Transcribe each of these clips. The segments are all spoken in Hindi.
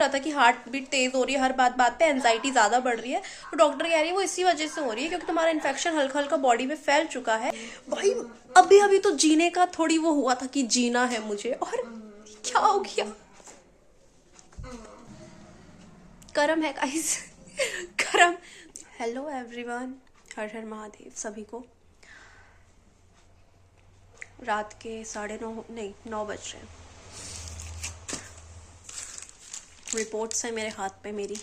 रहा था कि हार्ट बीट तेज हो रही है, हर बात बात पे एंजाइटी ज्यादा बढ़ रही है, तो डॉक्टर कह रही है वो इसी वजह से हो रही है क्योंकि तुम्हारा इन्फेक्शन हल्का हल्का बॉडी में फैल चुका है। भाई अभी अभी तो जीने का थोड़ी वो हुआ था कि जीना है मुझे, और क्या हो गया। करम है गाइस, करम। हेलो एवरीवन, हर हर महादेव सभी को। रात के 9:30 नहीं 9 बज रहे हैं। रिपोर्ट्स है मेरे हाथ पे मेरी।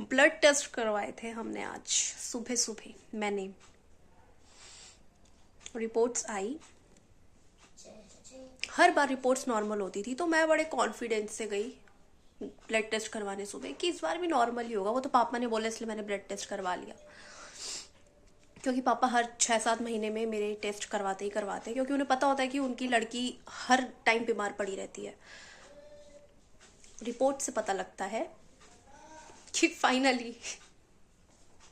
ब्लड टेस्ट करवाए थे हमने आज सुबह सुबह। मैंने रिपोर्ट्स आई, हर बार रिपोर्ट्स नॉर्मल होती थी तो मैं बड़े कॉन्फिडेंस से गई ब्लड टेस्ट करवाने सुबह कि इस बार भी नॉर्मल ही होगा। वो तो पापा ने बोला इसलिए मैंने ब्लड टेस्ट करवा लिया, क्योंकि पापा हर 6-7 महीने में मेरे टेस्ट करवाते ही करवाते हैं, क्योंकि उन्हें पता होता है कि उनकी लड़की हर टाइम बीमार पड़ी रहती है। रिपोर्ट से पता लगता है कि फाइनली,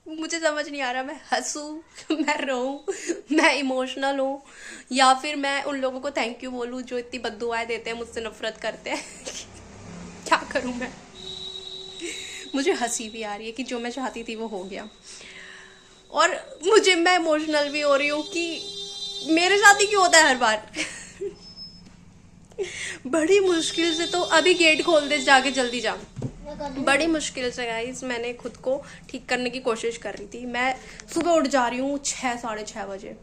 मुझे समझ नहीं आ रहा मैं हंसूं, मैं रोऊं, मैं इमोशनल हूं, या फिर मैं उन लोगों को थैंक यू बोलूं जो इतनी बद्दुआएं देते हैं, मुझसे नफरत करते हैं। क्या करूं मैं। मुझे हंसी भी आ रही है कि जो मैं चाहती थी वो हो गया, और मैं इमोशनल भी हो रही हूँ कि मेरे साथ ही क्यों होता है हर बार। बड़ी मुश्किल से, तो अभी गेट खोल दे जाके जल्दी जा। बड़ी मुश्किल से गाइस मैंने खुद को ठीक करने की कोशिश कर रही थी। मैं सुबह उठ जा रही हूँ 6-6:30 बजे,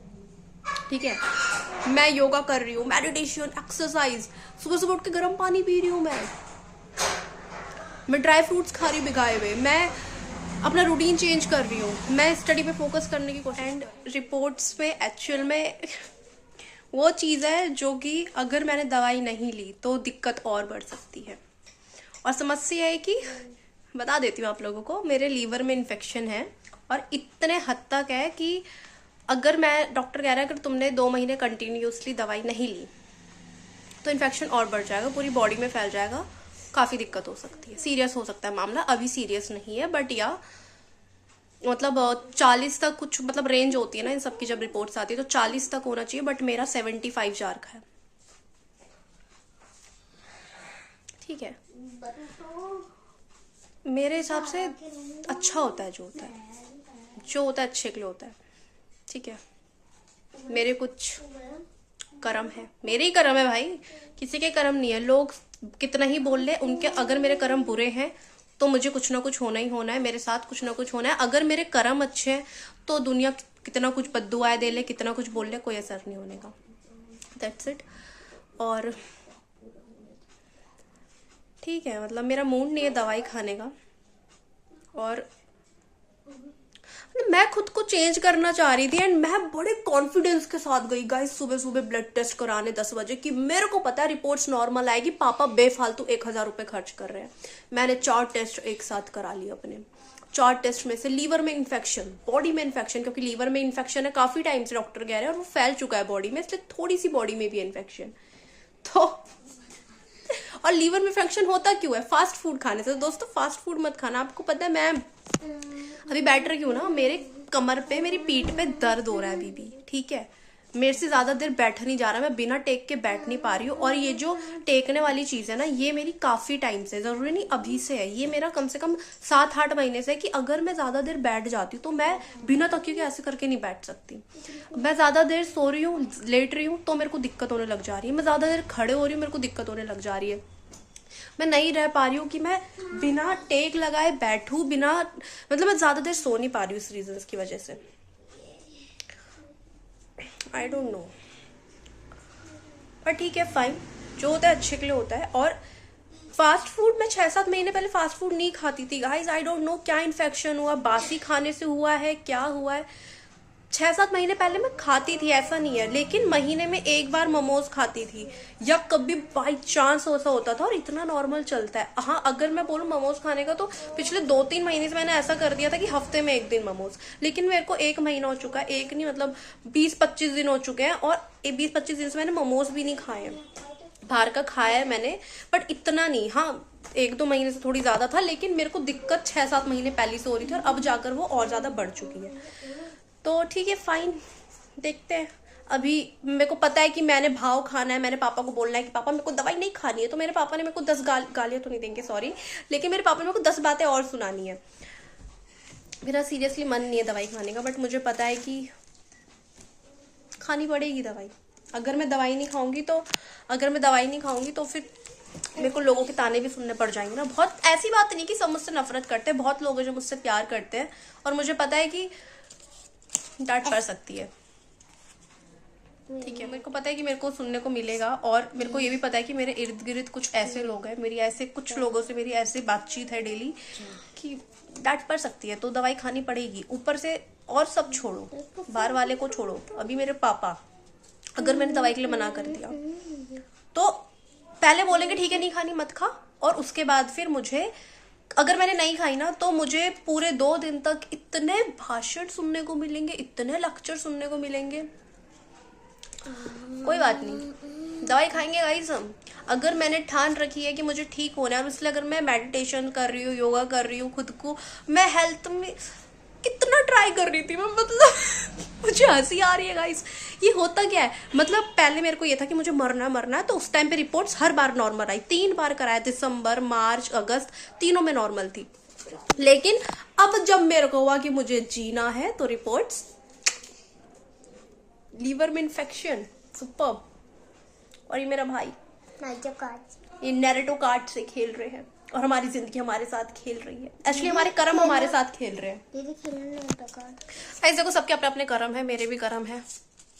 ठीक है। मैं योगा कर रही हूँ, मेडिटेशन, एक्सरसाइज, सुबह सुबह उठ के गर्म पानी पी रही हूँ। मैं ड्राई फ्रूट्स खा रही हूँ भिगाए हुए। मैं अपना रूटीन चेंज कर रही हूँ, मैं स्टडी पे फोकस करने की कोशिश। एंड रिपोर्ट्स में एक्चुअल में वो चीज़ है जो कि अगर मैंने दवाई नहीं ली तो दिक्कत और बढ़ सकती है। और समस्या है कि बता देती हूँ आप लोगों को, मेरे लीवर में इन्फेक्शन है, और इतने हद तक है कि अगर मैं, डॉक्टर कह रहा है अगर तुमने 2 महीने कंटिन्यूसली दवाई नहीं ली तो इन्फेक्शन और बढ़ जाएगा, पूरी बॉडी में फैल जाएगा, काफ़ी दिक्कत हो सकती है, सीरियस हो सकता है मामला। अभी सीरियस नहीं है, बट या मतलब 40 तक कुछ मतलब रेंज होती है ना इन सबकी, जब रिपोर्ट्स आती है तो 40 तक होना चाहिए, बट मेरा 75 जा रखा है, ठीक है। मेरे हिसाब से अच्छा होता है जो होता है, जो होता है अच्छे के लिए होता है, ठीक है। मेरे कुछ कर्म है, मेरे ही कर्म है भाई, किसी के कर्म नहीं है। लोग कितना ही बोल ले, उनके अगर मेरे कर्म बुरे हैं तो मुझे कुछ ना कुछ होना ही होना है, मेरे साथ कुछ ना कुछ होना है। अगर मेरे कर्म अच्छे हैं तो दुनिया कितना कुछ बद्दुआएं दे ले, कितना कुछ बोल ले, कोई असर नहीं होने का। That's it. और ठीक है, मतलब मेरा मूड नहीं है दवाई खाने का, और मैं खुद को चेंज करना चाह रही थी। एंड मैं बड़े कॉन्फिडेंस के साथ गई गाइस सुबह सुबह ब्लड टेस्ट कराने 10 बजे, कि मेरे को पता है रिपोर्ट्स नॉर्मल आएगी। पापा बेफालतू 1000 रुपये खर्च कर रहे हैं। मैंने 4 टेस्ट एक साथ करा लिए अपने। 4 टेस्ट में से लीवर में इन्फेक्शन, बॉडी में इन्फेक्शन, क्योंकि लीवर में इन्फेक्शन है काफी टाइम से डॉक्टर कह रहे हैं, और वो फैल चुका है बॉडी में, इसलिए थोड़ी सी बॉडी में भी इन्फेक्शन। तो और लीवर में इन्फेक्शन होता क्यों है? फास्ट फूड खाने से। दोस्तों फास्ट फूड मत खाना। आपको पता है मैं अभी बैठ रही हूँ ना, मेरे कमर पे, मेरी पीठ पे दर्द हो रहा है अभी भी, ठीक है। मेरे से ज्यादा देर बैठा नहीं जा रहा, मैं बिना टेक के बैठ नहीं पा रही हूँ। और ये जो टेकने वाली चीज है ना, ये मेरी काफी टाइम से, जरूरी नहीं अभी से है, ये मेरा कम से कम 7-8 महीने से है कि अगर मैं ज्यादा देर बैठ जाती हूँ तो मैं बिना तकिए के ऐसे करके नहीं बैठ सकती। मैं ज्यादा देर सो रही हूँ, लेट रही हूँ तो मेरे को दिक्कत होने लग जा रही है। मैं ज्यादा देर खड़े हो रही हूँ, मेरे को दिक्कत होने लग जा रही है। मैं नहीं रह पा रही हूँ कि मैं बिना टेक लगाए बैठूं, बिना मतलब मैं ज्यादा देर सो नहीं पा रही हूँ इस रीजन की वजह से। आई डोंट नो, पर ठीक है फाइन, जो होता है अच्छे के लिए होता है। और फास्ट फूड, मैं 6-7 महीने पहले फास्ट फूड नहीं खाती थी गाइस। आई डोंट नो क्या इन्फेक्शन हुआ, बासी खाने से हुआ है, क्या हुआ है। 6-7 महीने पहले मैं खाती थी, ऐसा नहीं है, लेकिन महीने में एक बार मोमोज खाती थी, या कभी बाई चांस ऐसा होता था, और इतना नॉर्मल चलता है। हाँ अगर मैं बोलूँ मोमोज खाने का, तो पिछले 2-3 महीने से मैंने ऐसा कर दिया था कि हफ्ते में 1 दिन मोमोज। लेकिन मेरे को 1 महीना हो चुका है, एक नहीं मतलब 20-25 दिन हो चुके हैं, और 20-25 दिन से मैंने मोमोज भी नहीं खाए हैं। बाहर का खाया है मैंने, बट इतना नहीं। हाँ 1-2 महीने से थोड़ी ज्यादा था, लेकिन मेरे को दिक्कत 6-7 महीने पहले से हो रही थी, और अब जाकर वो और ज्यादा बढ़ चुकी है। तो ठीक है फाइन, देखते हैं अभी मेरे को पता है कि मैंने भाव खाना है, मैंने पापा को बोलना है कि पापा मेरे को दवाई नहीं खानी है, तो मेरे पापा ने मेरे को 10 गालियाँ तो नहीं देंगे सॉरी, लेकिन मेरे पापा ने मेरे को 10 बातें और सुनानी है। मेरा सीरियसली मन नहीं है दवाई खाने का, बट मुझे पता है कि खानी पड़ेगी दवाई। अगर मैं दवाई नहीं खाऊंगी तो फिर मेरे को लोगों के ताने भी सुनने पड़ जाएंगे ना। बहुत ऐसी बात नहीं कि सब मुझसे नफरत करते हैं, बहुत लोग हैं जो मुझसे प्यार करते हैं, और मुझे पता है कि डांट पड़ सकती है, ठीक है। मेरे को पता है कि मेरे को सुनने को मिलेगा, और मेरे को ये भी पता है कि मेरे इर्द गिर्द कुछ ऐसे लोग हैं, मेरी ऐसे कुछ लोगों से मेरी ऐसी बातचीत है डेली कि डांट पड़ सकती है, तो दवाई खानी पड़ेगी। ऊपर से और सब छोड़ो, बाहर वाले को छोड़ो, अभी मेरे पापा, अगर मैंने दवाई के लिए मना कर दिया तो पहले बोलेंगे ठीक है नहीं खानी मत खा, और उसके बाद फिर मुझे, अगर मैंने नहीं खाई ना तो मुझे पूरे 2 दिन तक इतने भाषण सुनने को मिलेंगे, इतने लेक्चर सुनने को मिलेंगे। कोई बात नहीं, दवाई खाएंगे गाइस हम। अगर मैंने ठान रखी है कि मुझे ठीक होना है, और इसलिए अगर मैं मेडिटेशन कर रही हूँ, योगा कर रही हूँ, खुद को मैं हेल्थ में कितना ट्राई कर रही थी मैं, मतलब मुझे हंसी आ रही है गाइस। ये होता क्या है, मतलब पहले मेरे को ये था कि मुझे मरना है, तो उस टाइम पे रिपोर्ट्स हर बार नॉर्मल आई, 3 बार कराया, दिसंबर, मार्च, अगस्त, तीनों में नॉर्मल थी। लेकिन अब जब मेरे को हुआ कि मुझे जीना है तो रिपोर्ट्स लीवर में इन्फेक्शन, सुपर। और ये मेरा भाई ये नैरेटो कार्ड से खेल रहे हैं, और हमारी जिंदगी हमारे साथ खेल रही है। एक्चुअली हमारे कर्म हमारे साथ खेल रहे हैं। ऐसे देखो, सबके अपने अपने कर्म है, मेरे भी कर्म है,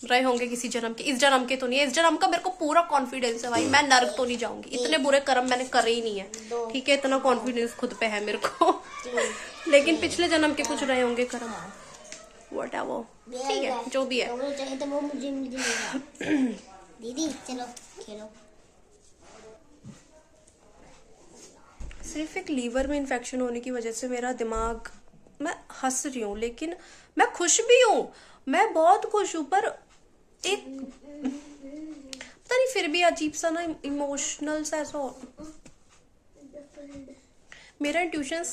रहे होंगे किसी जन्म के। इस जन्म के तो नहीं है, इस जन्म का मेरे को पूरा कॉन्फिडेंस है भाई, मैं नर्क तो नहीं जाऊंगी, इतने बुरे कर्म मैंने करे ही नहीं है, ठीक है, इतना कॉन्फिडेंस खुद पे है मेरे को। लेकिन पिछले जन्म के कुछ रहे होंगे कर्म, व्हाटएवर, ठीक है, जो भी है। दीदी चलो खेलो। सिर्फ एक लीवर में इन्फेक्शन होने की वजह से मेरा दिमाग, मैं हंस रही हूँ लेकिन मैं खुश भी हूँ, मैं बहुत खुश हूँ, पर एक पता नहीं फिर भी अजीब सा ना इमोशनल सा ऐसा मेरा इंट्यूशन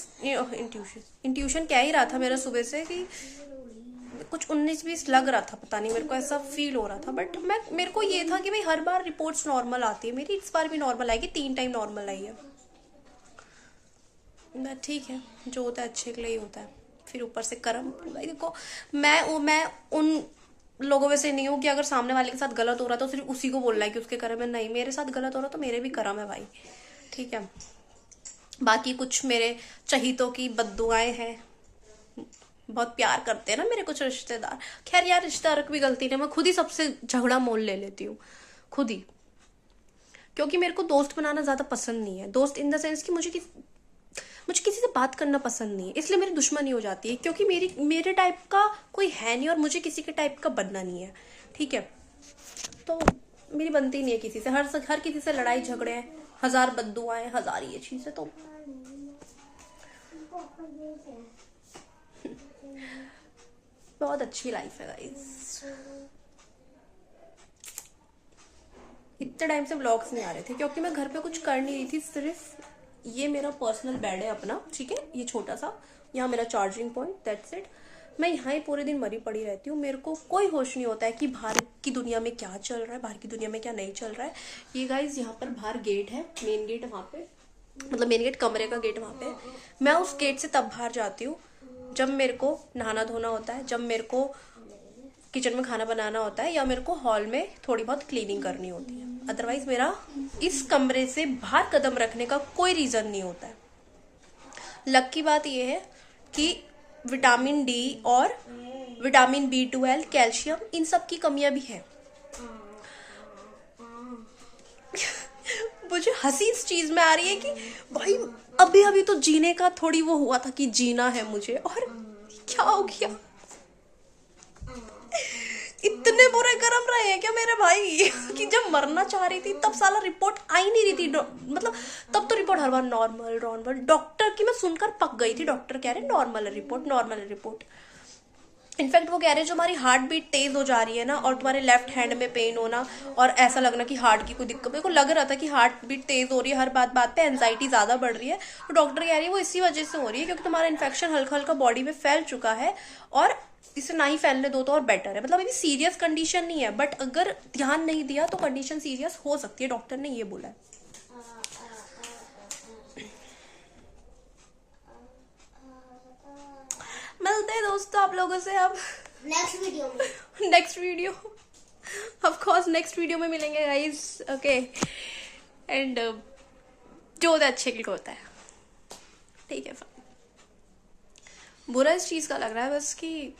कह ही रहा था मेरा सुबह से कि कुछ 19-20 लग रहा था, पता नहीं मेरे को ऐसा फील हो रहा था, बट मेरे को ये था कि भाई हर बार रिपोर्ट्स नॉर्मल आती है, मेरी इस बार भी नॉर्मल आएगी, 3 टाइम नॉर्मल आई है, ठीक है, जो होता है अच्छे के लिए ही होता है। फिर ऊपर से कर्म, भाई देखो मैं उन लोगों में से नहीं हूँ कि अगर सामने वाले के साथ गलत हो रहा तो सिर्फ उसी को बोलना है कि उसके कर्म है, नहीं, मेरे साथ गलत हो रहा तो मेरे भी कर्म है भाई, ठीक है। बाकी कुछ मेरे चहीतों की बद्दुआएं हैं, बहुत प्यार करते हैं ना मेरे कुछ रिश्तेदार। खैर यार, रिश्तेदार की भी गलती नहीं, मैं खुद ही सबसे झगड़ा मोल ले लेती हूँ खुद ही, क्योंकि मेरे को दोस्त बनाना ज्यादा पसंद नहीं है। दोस्त इन द सेंस कि मुझे किसी से बात करना पसंद नहीं है, इसलिए मेरी दुश्मनी हो जाती है, क्योंकि मेरे टाइप का कोई है नहीं और मुझे किसी के टाइप का बनना नहीं है, ठीक है। तो मेरी बनती नहीं है किसी से, हर किसी से लड़ाई झगड़े हैं, 1000 बद्दुआएं, 1000 ये चीजें, तो बहुत अच्छी लाइफ है गाइस। इतने टाइम से व्लॉग्स नहीं आ रहे थे क्योंकि मैं घर पे कुछ कर नहीं रही थी, सिर्फ ये मेरा पर्सनल बेड है अपना, ठीक है, ये छोटा सा, यहाँ मेरा चार्जिंग पॉइंट, दैट्स इट। मैं यहाँ ही पूरे दिन मरी पड़ी रहती हूँ, मेरे को कोई होश नहीं होता है कि बाहर की दुनिया में क्या चल रहा है, बाहर की दुनिया में क्या नहीं चल रहा है। ये गाइस यहाँ पर बाहर गेट है, मेन गेट वहाँ पे, मतलब मेन गेट, कमरे का गेट वहाँ पे, मैं उस गेट से तब बाहर जाती हूँ जब मेरे को नहाना धोना होता है, जब मेरे को किचन में खाना बनाना होता है, या मेरे को हॉल में थोड़ी बहुत क्लीनिंग करनी होती है। अदरवाइज मेरा इस कमरे से बाहर कदम रखने का कोई रीजन नहीं होता है। लक की बात यह है कि विटामिन डी और विटामिन B12, कैल्शियम, इन सब की कमियां भी है। मुझे हंसी इस चीज में आ रही है कि भाई अभी अभी तो जीने का थोड़ी वो हुआ था कि जीना है मुझे, और क्या हो गया, इतने बुरे कर्म रहे हैं क्या मेरे भाई कि जब मरना चाह रही थी तब साला रिपोर्ट आ ही नहीं रही थी, मतलब तब तो रिपोर्ट हर बार नॉर्मल, डॉक्टर की मैं सुनकर पक गई थी, डॉक्टर कह रहे नॉर्मल रिपोर्ट। इनफैक्ट वो कह रहे हैं जो हमारी हार्ट बीट तेज हो जा रही है ना, और तुम्हारे लेफ्ट हैंड में पेन होना और ऐसा लगना कि हार्ट की कोई दिक्कत, मेरे को लग रहा था कि हार्ट बीट तेज हो रही है, हर बात पे एंजाइटी ज्यादा बढ़ रही है, तो डॉक्टर कह रही है वो इसी वजह से हो रही है क्योंकि तुम्हारा इन्फेक्शन हल्का हल्का बॉडी में फैल चुका है और इसे ना ही फैलने दो तो और बेटर है। मतलब अभी सीरियस कंडीशन नहीं है, बट अगर ध्यान नहीं दिया तो कंडीशन सीरियस हो सकती है, डॉक्टर ने ये बोला है। मिलते हैं दोस्तों आप लोगों से अब नेक्स्ट वीडियो में। Next video, of course next video में मिलेंगे गाइस, ओके। एंड जो होता है अच्छे के लिए होता है, ठीक है। बुरा इस चीज का लग रहा है बस कि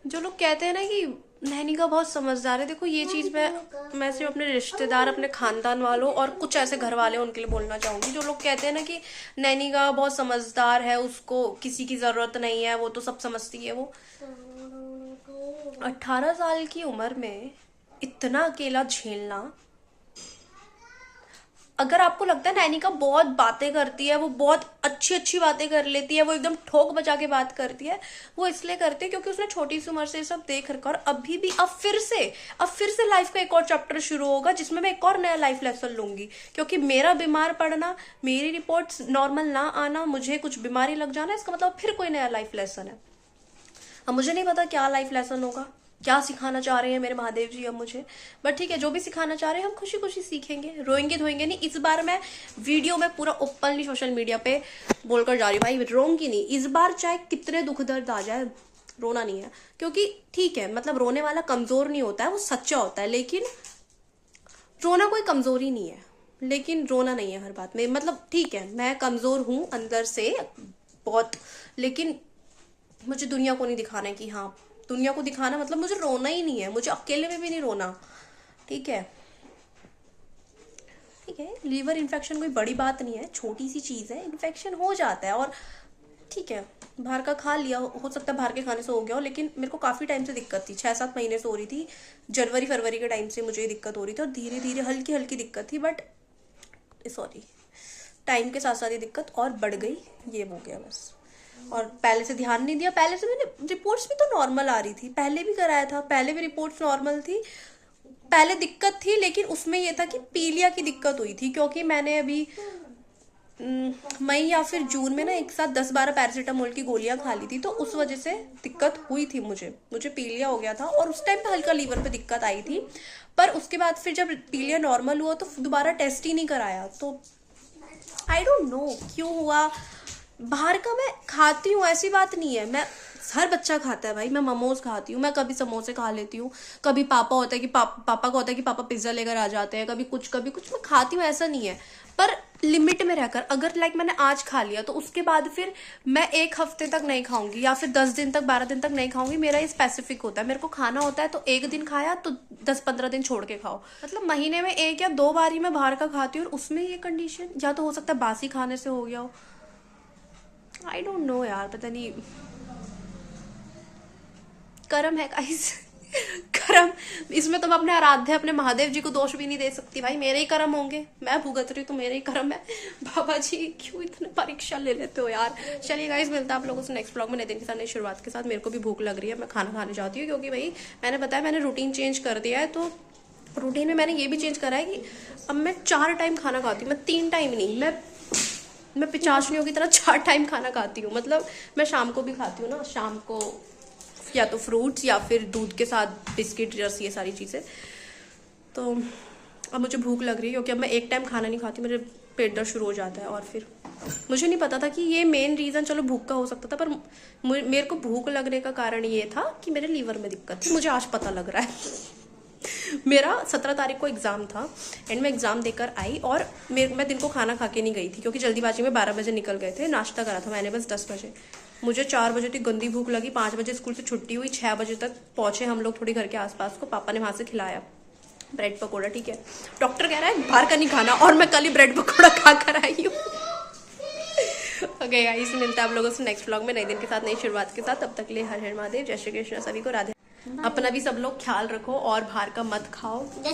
जो लोग कहते हैं ना कि नैनिका बहुत समझदार है, देखो ये चीज मैं सिर्फ अपने रिश्तेदार, अपने खानदान वालों और कुछ ऐसे घर वाले हैं उनके लिए बोलना चाहूंगी। जो लोग कहते हैं ना कि नैनिका बहुत समझदार है, उसको किसी की जरूरत नहीं है, वो तो सब समझती है। वो 18 साल की उम्र में इतना अकेला झेलना, अगर आपको लगता है नैनिका बहुत बातें करती है, वो बहुत अच्छी अच्छी बातें कर लेती है, वो एकदम ठोक बजा के बात करती है, वो इसलिए करती है क्योंकि उसने छोटी सी उम्र से सब देख रखा। और अभी भी अब फिर से लाइफ का एक और चैप्टर शुरू होगा जिसमें मैं एक और नया लाइफ लेसन लूंगी। क्योंकि मेरा बीमार पड़ना, मेरी रिपोर्ट्स नॉर्मल ना आना, मुझे कुछ बीमारी लग जाना, इसका मतलब फिर कोई नया लाइफ लेसन है। अब मुझे नहीं पता क्या लाइफ लेसन होगा, क्या सिखाना चाह रहे हैं मेरे महादेव जी अब मुझे, बट ठीक है, जो भी सिखाना चाह रहे हैं हम खुशी खुशी सीखेंगे, रोएंगे धोएंगे नहीं। इस बार मैं वीडियो में पूरा ओपनली सोशल मीडिया पे बोलकर जा रही हूँ, भाई रोऊंगी नहीं इस बार, चाहे कितने दुख दर्द आ जाए, रोना नहीं है। क्योंकि ठीक है, मतलब रोने वाला कमजोर नहीं होता है, वो सच्चा होता है। लेकिन रोना कोई कमजोरी नहीं है, लेकिन रोना नहीं है हर बात में। मतलब ठीक है, मैं कमजोर हूं अंदर से बहुत, लेकिन मुझे दुनिया को नहीं दिखाना है कि हाँ, दुनिया को दिखाना मतलब मुझे रोना ही नहीं है, मुझे अकेले में भी नहीं रोना, ठीक है। ठीक है, लीवर इन्फेक्शन कोई बड़ी बात नहीं है, छोटी सी चीज है, इन्फेक्शन हो जाता है। और ठीक है, बाहर का खा लिया, हो सकता है बाहर के खाने से हो गया हो, लेकिन मेरे को काफी टाइम से दिक्कत थी, 6-7 महीने से हो रही थी। जनवरी फरवरी के टाइम से मुझे ये दिक्कत हो रही थी, और धीरे धीरे हल्की हल्की दिक्कत थी, बट सॉरी टाइम के साथ साथ ये दिक्कत और बढ़ गई, ये हो गया बस। और पहले से ध्यान नहीं दिया, पहले से मैंने रिपोर्ट्स भी तो नॉर्मल आ रही थी, पहले भी कराया था, पहले भी रिपोर्ट्स नॉर्मल थी, पहले दिक्कत थी, लेकिन उसमें ये था कि पीलिया की दिक्कत हुई थी। क्योंकि मैंने अभी मई या फिर जून में ना एक साथ 10-12 पैरासीटामोल की गोलियां खा ली थी, तो उस वजह से दिक्कत हुई थी, मुझे पीलिया हो गया था, और उस टाइम पे हल्का लीवर पे दिक्कत आई थी। पर उसके बाद फिर जब पीलिया नॉर्मल हुआ तो दोबारा टेस्ट ही नहीं कराया। तो आई डोंट नो क्यों हुआ। बाहर का मैं खाती हूँ, ऐसी बात नहीं है, मैं हर बच्चा खाता है भाई, मैं मोमोज खाती हूँ, मैं कभी समोसे खा लेती हूँ, कभी पापा होता है कि पापा को होता है कि पापा पिज्जा लेकर आ जाते हैं, कभी कुछ मैं खाती हूँ, ऐसा नहीं है। पर लिमिट में रहकर, अगर लाइक मैंने आज खा लिया तो उसके बाद फिर मैं 1 हफ्ते तक नहीं खाऊंगी, या फिर 10 दिन तक 12 दिन तक नहीं खाऊंगी। मेरा ये स्पेसिफिक होता है, मेरे को खाना होता है तो 1 दिन खाया तो 10-15 दिन छोड़ के खाओ। मतलब महीने में 1 या 2 बार ही मैं बाहर का खाती हूँ, और उसमें ये कंडीशन, या तो हो सकता है बासी खाने से हो गया हो, आई डोंट नो यार, पता नहीं। कर्म है गाइस, कर्म। इसमें तो मैं अपने आराध्य, अपने महादेव जी को दोष भी नहीं दे सकती भाई, मेरे ही कर्म होंगे, मैं भुगत रही हूँ तो मेरे ही कर्म है। बाबा जी क्यों इतने परीक्षा ले लेते हो यार। चलिए गाइस, मिलता है आप लोगों से नेक्स्ट व्लॉग में नए दिन के साथ, नई शुरुआत के साथ। मेरे को भी भूख लग रही है, मैं खाना खाने जाती हूँ, क्योंकि भाई मैंने बताया मैंने रूटीन चेंज कर दिया है। तो रूटीन में मैंने ये भी चेंज करा है कि अब मैं 4 टाइम खाना खाती हूँ, मैं 3 टाइम नहीं, मैं पिचाचनियों की तरह 4 टाइम खाना खाती हूँ। मतलब मैं शाम को भी खाती हूँ ना, शाम को या तो फ्रूट्स या फिर दूध के साथ बिस्किट, रस, ये सारी चीज़ें। तो अब मुझे भूख लग रही है, क्योंकि अब मैं 1 टाइम खाना नहीं खाती, मेरे पेट दर्द शुरू हो जाता है। और फिर मुझे नहीं पता था कि ये मेन रीज़न, चलो भूख का हो सकता था, पर मेरे को भूख लगने का कारण ये था कि मेरे लीवर में दिक्कत थी। मुझे आज पता लग रहा है। मेरा 17 तारीख को एग्ज़ाम था, एंड मैं एग्ज़ाम देकर आई, और मैं दिन को खाना खा के नहीं गई थी, क्योंकि जल्दीबाजी में 12 बजे निकल गए थे, नाश्ता करा था मैंने बस 10 बजे। मुझे 4 बजे तक गंदी भूख लगी, 5 बजे स्कूल से छुट्टी हुई, 6 बजे तक पहुंचे हम लोग थोड़ी घर के आसपास को, पापा ने वहाँ से खिलाया ब्रेड पकौड़ा, ठीक है। डॉक्टर कह रहा है बाहर का नहीं खाना, और मैं कल ही ब्रेड पकौड़ा खा कर आई हूँ। ओके गाइस, मिलता है आप लोगों से नेक्स्ट व्लॉग में नए दिन के साथ, नई शुरुआत के साथ। तब तक के लिए हर हर महादेव, जय श्री कृष्ण, सभी को राधे। अपना भी सब लोग ख्याल रखो और बाहर का मत खाओ, ठीक है।